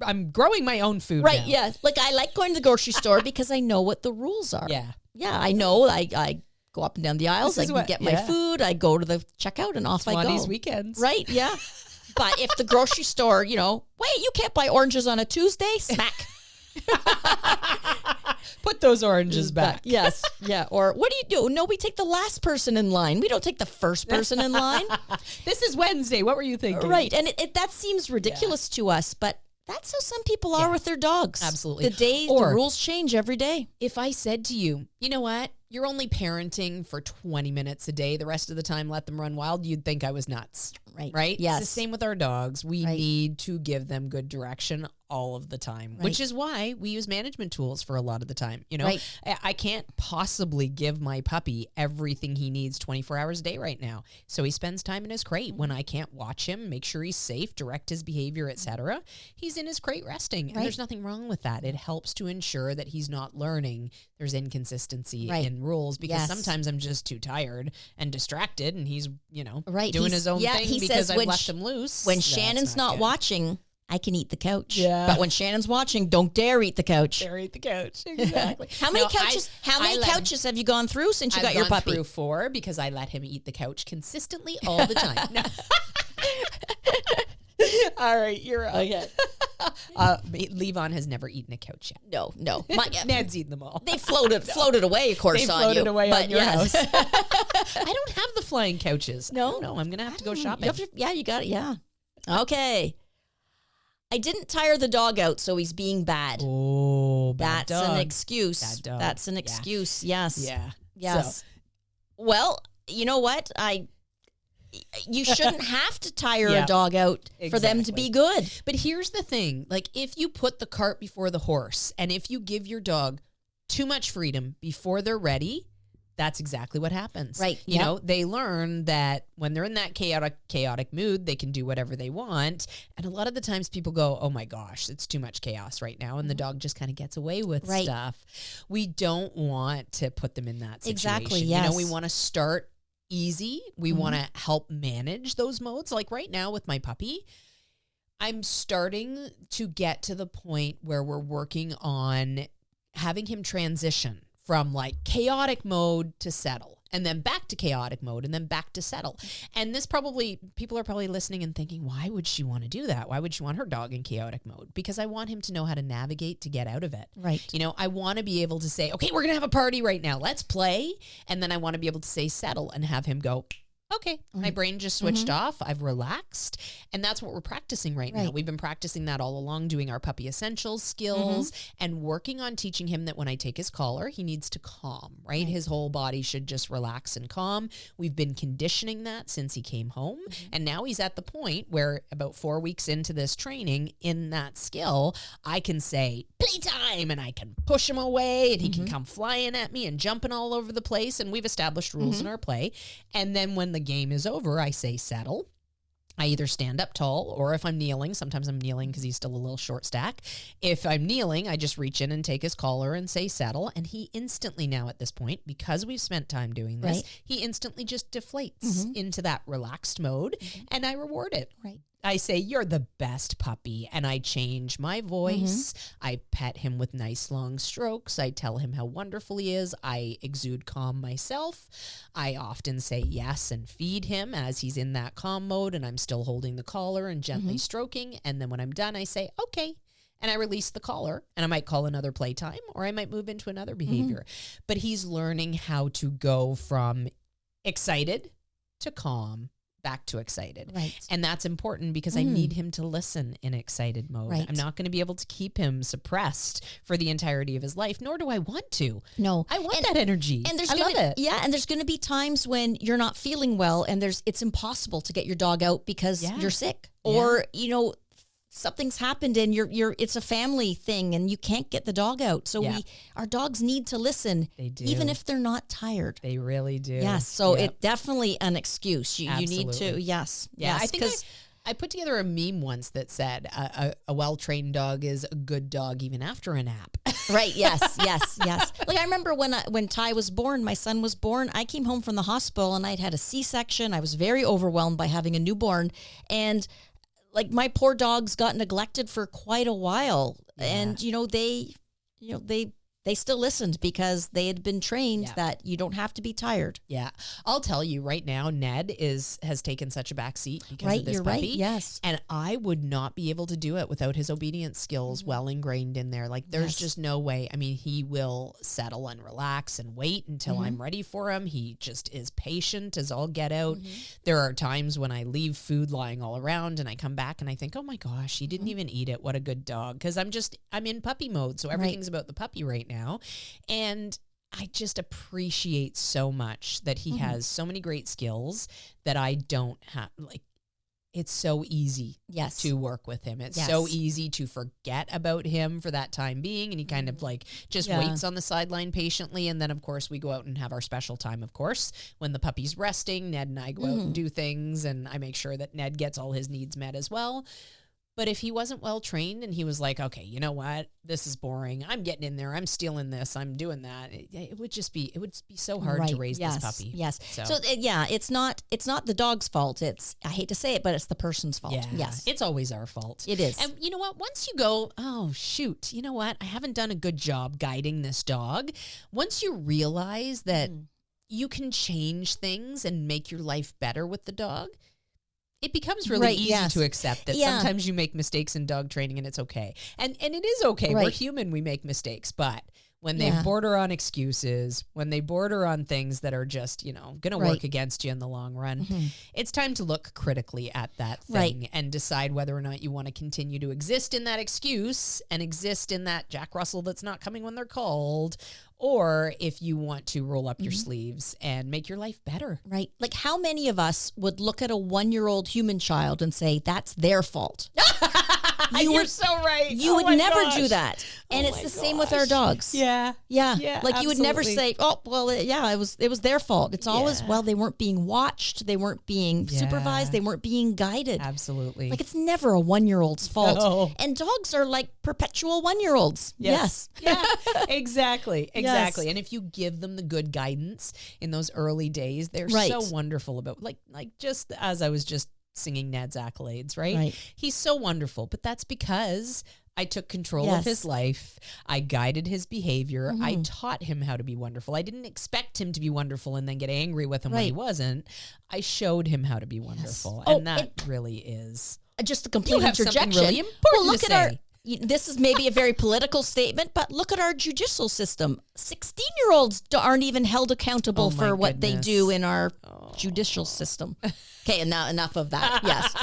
I'm growing my own food now. Yeah. Like I like going to the grocery store because I know what the rules are. Yeah, I know. I go up and down the aisles. I can get my food. I go to the checkout and off I go. These weekends. Right, yeah. But if the grocery store, wait, you can't buy oranges on a Tuesday? Smack. Put those oranges back. Yes, yeah. Or what do you do? No, we take the last person in line. We don't take the first person in line. This is Wednesday. What were you thinking? Right, and that seems ridiculous to us, but that's how some people are with their dogs. Absolutely. The rules change every day. If I said to you, you know what? You're only parenting for 20 minutes a day. The rest of the time, let them run wild. You'd think I was nuts. Right? Yes. It's the same with our dogs. We need to give them good direction all of the time, which is why we use management tools for a lot of the time. I can't possibly give my puppy everything he needs 24 hours a day right now. So he spends time in his crate. When I can't watch him, make sure he's safe, direct his behavior, etc., he's in his crate resting. And there's nothing wrong with that. It helps to ensure that he's not learning. There's inconsistency in rules because sometimes I'm just too tired and distracted and he's, doing his own thing because I've left him loose. When Shannon's not watching, I can eat the couch. Yeah. But when Shannon's watching, don't dare eat the couch. Dare eat the couch. Exactly. How many couches have you gone through since you got your puppy? I've gone through 4 because I let him eat the couch consistently all the time. No. All right, you're up. Okay. Levon has never eaten a couch yet. No. Ned's eaten them all. They floated away, of course, they on floated you. away on your house. I don't have the flying couches. No, I'm going to have to go shopping. You got it, yeah. Okay. I didn't tire the dog out, so he's being bad. Oh, bad That's dog. An excuse. Bad dog. That's an excuse, yes. Yeah. Yes. So. Well, you know what? You shouldn't have to tire a dog out for them to be good. But here's the thing. If you put the cart before the horse, and if you give your dog too much freedom before they're ready, that's exactly what happens. Right. You know, they learn that when they're in that chaotic mood, they can do whatever they want. And a lot of the times people go, oh my gosh, it's too much chaos right now. And the dog just kind of gets away with stuff. We don't want to put them in that situation. Exactly, yes. We want to start easy. We want to help manage those modes. Like right now with my puppy, I'm starting to get to the point where we're working on having him transition from like chaotic mode to settle, and then back to chaotic mode, and then back to settle. And this people are probably listening and thinking, why would she want to do that? Why would she want her dog in chaotic mode? Because I want him to know how to navigate to get out of it. Right. You know, I want to be able to say, okay, we're going to have a party right now. Let's play. And then I want to be able to say settle and have him go, okay, my brain just switched off. I've relaxed. And that's what we're practicing right now. We've been practicing that all along, doing our puppy essentials skills and working on teaching him that when I take his collar, he needs to calm, right? His whole body should just relax and calm. We've been conditioning that since he came home. And now he's at the point where about 4 weeks into this training in that skill, I can say playtime, and I can push him away, and he can come flying at me and jumping all over the place. And we've established rules in our play. And then when the game is over, I say settle. I either stand up tall, or if I'm kneeling, sometimes I'm kneeling because he's still a little short stack. If I'm kneeling, I just reach in and take his collar and say settle. And he instantly now at this point, because we've spent time doing this, he instantly just deflates into that relaxed mode, and I reward it. Right. I say, you're the best puppy. And I change my voice. I pet him with nice long strokes. I tell him how wonderful he is. I exude calm myself. I often say yes and feed him as he's in that calm mode, and I'm still holding the collar and gently stroking. And then when I'm done, I say, okay. And I release the collar, and I might call another playtime, or I might move into another behavior. But he's learning how to go from excited to calm, back to excited. Right. And that's important because I need him to listen in excited mode. Right. I'm not going to be able to keep him suppressed for the entirety of his life, nor do I want to. No. I want that energy. And I love it. Yeah, and there's going to be times when you're not feeling well, and it's impossible to get your dog out because you're sick, or something's happened and it's a family thing and you can't get the dog out. So our dogs need to listen. They do. Even if they're not tired. They really do. Yes. So it's definitely an excuse. You need to, yes. Yeah. Yes, I think I put together a meme once that said a well-trained dog is a good dog even after a nap. Right. Yes. Like I remember when Ty was born, my son was born, I came home from the hospital and I'd had a C-section. I was very overwhelmed by having a newborn, and like my poor dogs got neglected for quite a while, and they still listened because they had been trained that you don't have to be tired. Yeah. I'll tell you right now, Ned has taken such a back seat because of this you're puppy. Right, yes. And I would not be able to do it without his obedience skills well ingrained in there. Like there's just no way. I mean, he will settle and relax and wait until I'm ready for him. He just is patient as all get out. There are times when I leave food lying all around and I come back and I think, oh my gosh, he didn't even eat it. What a good dog. Because I'm in puppy mode. So everything's about the puppy right now. And I just appreciate so much that he has so many great skills that I don't have. Like, it's so easy to work with him. It's so easy to forget about him for that time being. And he kind of like just waits on the sideline patiently. And then, of course, we go out and have our special time, of course. When the puppy's resting, Ned and I go out and do things. And I make sure that Ned gets all his needs met as well. But if he wasn't well trained and he was like, okay, you know what? This is boring. I'm getting in there. I'm stealing this. I'm doing that. It would be so hard to raise this puppy. Yes. So it's not the dog's fault. I hate to say it, but it's the person's fault. Yeah. Yes. It's always our fault. It is. And you know what? Once you go, oh, shoot, you know what? I haven't done a good job guiding this dog. Once you realize that you can change things and make your life better with the dog, it becomes really easy to accept that sometimes you make mistakes in dog training and it's okay. And it is okay. We're human. We make mistakes. But when they border on excuses, when they border on things that are just, going to work against you in the long run, it's time to look critically at that thing and decide whether or not you want to continue to exist in that excuse and exist in that Jack Russell that's not coming when they're called, or if you want to roll up your sleeves and make your life better. Right. Like how many of us would look at a 1-year-old human child and say, that's their fault? You're so right. You would never do that. And it's the same with our dogs. Yeah. Yeah. Like you would never say, oh, well, it was their fault. It's always, well, they weren't being watched. They weren't being supervised. They weren't being guided. Absolutely. Like it's never a 1-year-old's fault. No. And dogs are like perpetual 1-year-olds. Yes. Yeah, exactly. Yes. And if you give them the good guidance in those early days, they're so wonderful about like just as I was just singing Ned's accolades, right? He's so wonderful, but that's because I took control of his life. I guided his behavior. I taught him how to be wonderful. I didn't expect him to be wonderful and then get angry with him when he wasn't. I showed him how to be wonderful. And that really is just a complete interjection. Really important look to at say. This is maybe a very political statement, but look at our judicial system. 16-year-olds aren't even held accountable for what they do in our judicial system. Okay, and now enough of that. Yes.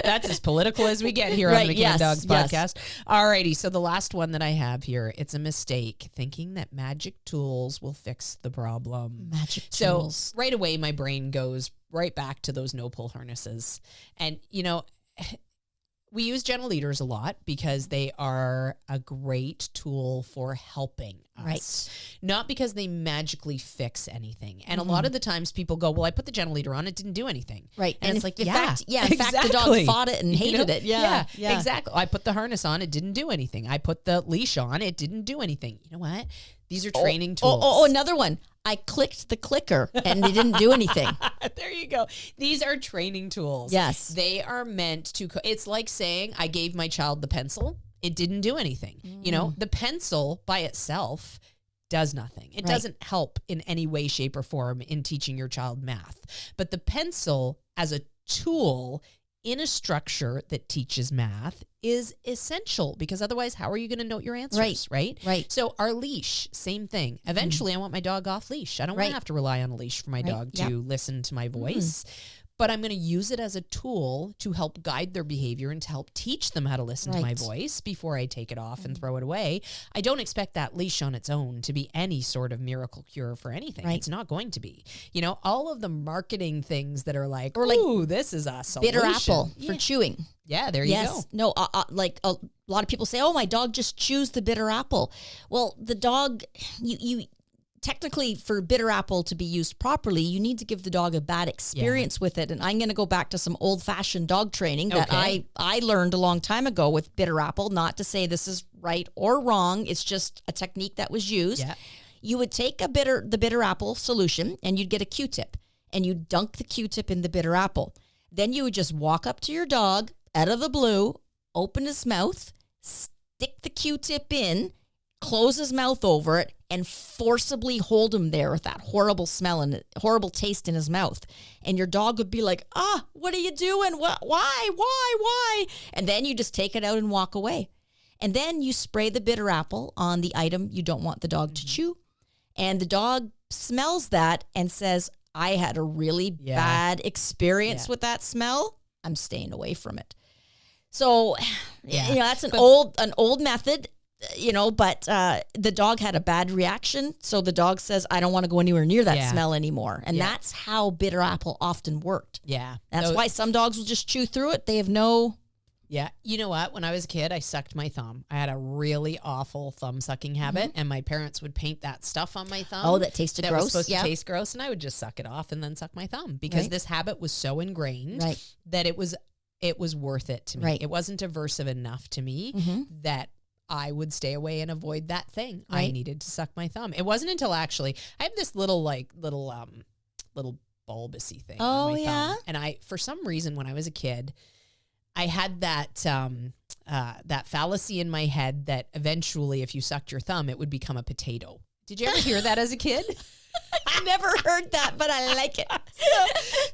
That's as political as we get here on the McCann Dogs podcast. All righty, so the last one that I have here, it's a mistake, thinking that magic tools will fix the problem. Magic tools. So right away, my brain goes right back to those no-pull harnesses. And, we use gentle leaders a lot because they are a great tool for helping us. Not because they magically fix anything. And a lot of the times people go, well, I put the gentle leader on, it didn't do anything. Right. And it's like, in fact, the dog fought it and hated it. Yeah, exactly. I put the harness on, it didn't do anything. I put the leash on, it didn't do anything. You know what? These are training tools. Another one. I clicked the clicker and it didn't do anything. There you go. These are training tools. Yes. They are meant to, it's like saying I gave my child the pencil. It didn't do anything. The pencil by itself does nothing. It doesn't help in any way, shape, or form in teaching your child math. But the pencil as a tool in a structure that teaches math is essential, because otherwise how are you going to note your answers, right? So our leash, same thing. Eventually I want my dog off leash. I don't want to have to rely on a leash for my dog to listen to my voice. But I'm going to use it as a tool to help guide their behavior and to help teach them how to listen to my voice before I take it off and throw it away. I don't expect that leash on its own to be any sort of miracle cure for anything. It's not going to be. All of the marketing things that are like, ooh, this is a solution. Bitter apple for chewing. Yeah, there you go. No, like a lot of people say, oh, my dog just chews the bitter apple. Well, the dog, you technically, for bitter apple to be used properly, you need to give the dog a bad experience with it. And I'm going to go back to some old-fashioned dog training that I learned a long time ago with bitter apple. Not to say this is right or wrong. It's just a technique that was used. Yeah. You would take the bitter apple solution and you'd get a Q-tip and you'd dunk the Q-tip in the bitter apple. Then you would just walk up to your dog out of the blue, open his mouth, stick the Q-tip in, close his mouth over it, and forcibly hold him there with that horrible smell and horrible taste in his mouth. And your dog would be like, what are you doing? Why? And then you just take it out and walk away. And then you spray the bitter apple on the item you don't want the dog to chew. And the dog smells that and says, I had a really bad experience with that smell. I'm staying away from it. So, that's an old method. But the dog had a bad reaction. So the dog says, I don't want to go anywhere near that smell anymore. And that's how bitter apple often worked. Yeah. That's why some dogs will just chew through it. They have no... Yeah. You know what? When I was a kid, I sucked my thumb. I had a really awful thumb sucking habit, and my parents would paint that stuff on my thumb. Oh, that tasted gross. That was supposed to taste gross, and I would just suck it off and then suck my thumb because this habit was so ingrained that it was worth it to me. Right. It wasn't aversive enough to me that I would stay away and avoid that thing. I needed to suck my thumb. It wasn't until actually I have this little bulbousy thing on my thumb. And I, for some reason, when I was a kid, I had that that fallacy in my head that eventually, if you sucked your thumb, it would become a potato. Did you ever hear that as a kid? I never heard that, but I like it.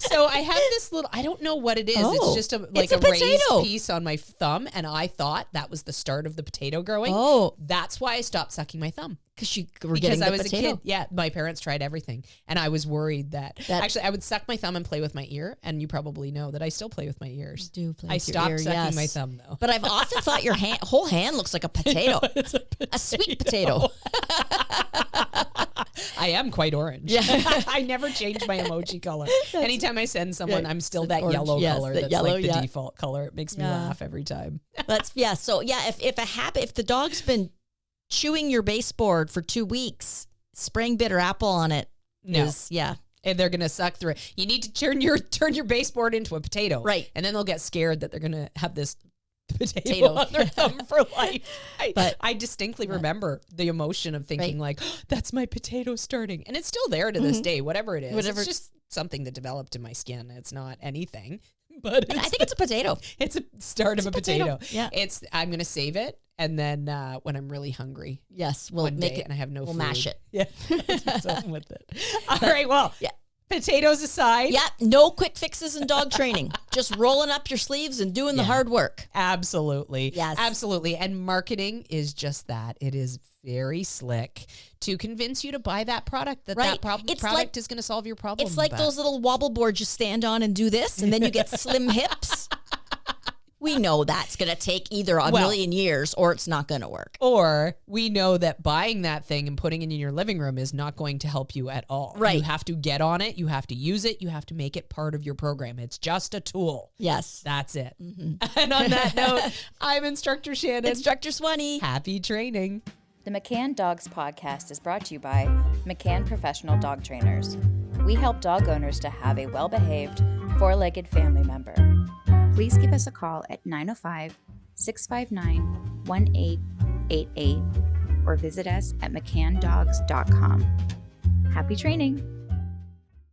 So I have this little, I don't know what it is. It's just a raised piece on my thumb. And I thought that was the start of the potato growing. Oh. That's why I stopped sucking my thumb. Because I was a kid. Yeah. My parents tried everything. And I was worried that actually I would suck my thumb and play with my ear. And you probably know that I still play with my ears. You do play I with stopped your ear, sucking my thumb though. But I've often thought your whole hand looks like a potato. It's a potato. A sweet potato. I am quite orange. Yeah. I never change my emoji color. Anytime I send someone, I'm still that orange. yellow Yes, color. the That's yellow, like the default color. It makes me laugh every time. So if the dog's been chewing your baseboard for 2 weeks, spraying bitter apple on it is. And they're gonna suck through it. You need to turn your baseboard into a potato, right? And then they'll get scared that they're gonna have this potato on their thumb for life. I distinctly remember the emotion of thinking like, oh, that's my potato starting, and it's still there to this day. Whatever it is, it's just something that developed in my skin. It's not anything, but I think it's a potato. It's a start of a potato. Yeah, I'm gonna save it. And then when I'm really hungry, we'll make it and I have no food. We'll mash it. Yeah, do something with it. All right, well, potatoes aside. Yeah, no quick fixes in dog training. Just rolling up your sleeves and doing the hard work. Absolutely. Yes. Absolutely. And marketing is just that. It is very slick to convince you to buy that product, that product is going to solve your problem. It's like those little wobble boards you stand on and do this, and then you get slim hips. We know that's going to take either a million years or it's not going to work. Or we know that buying that thing and putting it in your living room is not going to help you at all. Right. You have to get on it. You have to use it. You have to make it part of your program. It's just a tool. Yes. That's it. Mm-hmm. And on that note, I'm Instructor Shannon. Instructor Swanee. Happy training. The McCann Dogs Podcast is brought to you by McCann Professional Dog Trainers. We help dog owners to have a well-behaved, four-legged family member. Please give us a call at 905-659-1888 or visit us at mccanndogs.com. Happy training!